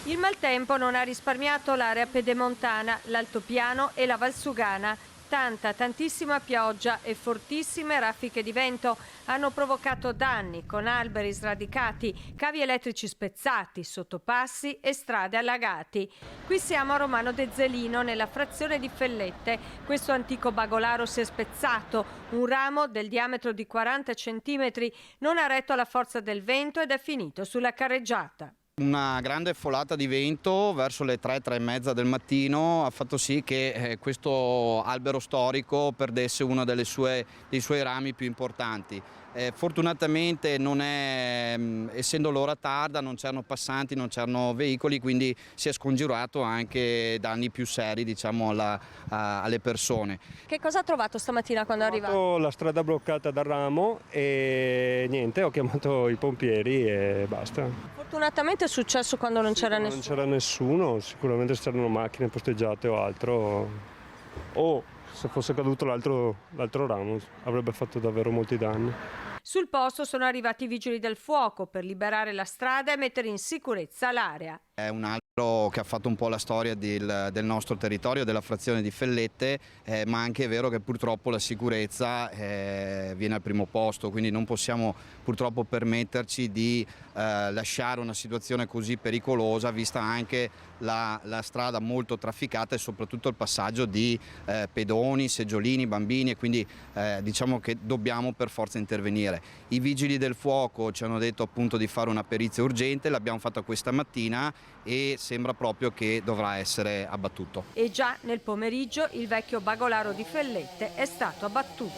Il maltempo non ha risparmiato l'area pedemontana, l'altopiano e la Valsugana. Tantissima pioggia e fortissime raffiche di vento hanno provocato danni con alberi sradicati, cavi elettrici spezzati, sottopassi e strade allagati. Qui siamo a Romano de Zelino, nella frazione di Fellette. Questo antico bagolaro si è spezzato. Un ramo del diametro di 40 centimetri non ha retto alla forza del vento ed è finito sulla carreggiata. Una grande folata di vento verso le 3 e mezza del mattino ha fatto sì che questo albero storico perdesse uno dei suoi rami più importanti. Fortunatamente non è, essendo l'ora tarda, non c'erano passanti, non c'erano veicoli, quindi si è scongiurato anche danni più seri, diciamo, alle persone. Che cosa ha trovato stamattina quando è arrivato? Ho trovato la strada bloccata dal ramo e niente, ho chiamato i pompieri e basta. Fortunatamente è successo quando non c'era nessuno. Non c'era nessuno, sicuramente c'erano macchine posteggiate o altro. O se fosse caduto l'altro ramo avrebbe fatto davvero molti danni. Sul posto sono arrivati i vigili del fuoco per liberare la strada e mettere in sicurezza l'area. È un albero che ha fatto un po' la storia del nostro territorio, della frazione di Fellette, ma anche è vero che purtroppo la sicurezza viene al primo posto, quindi non possiamo purtroppo permetterci di lasciare una situazione così pericolosa, vista anche la strada molto trafficata e soprattutto il passaggio di pedoni, seggiolini, bambini, e quindi diciamo che dobbiamo per forza intervenire. I vigili del fuoco ci hanno detto appunto di fare una perizia urgente, l'abbiamo fatta questa mattina e sembra proprio che dovrà essere abbattuto. E già nel pomeriggio il vecchio bagolaro di Fellette è stato abbattuto.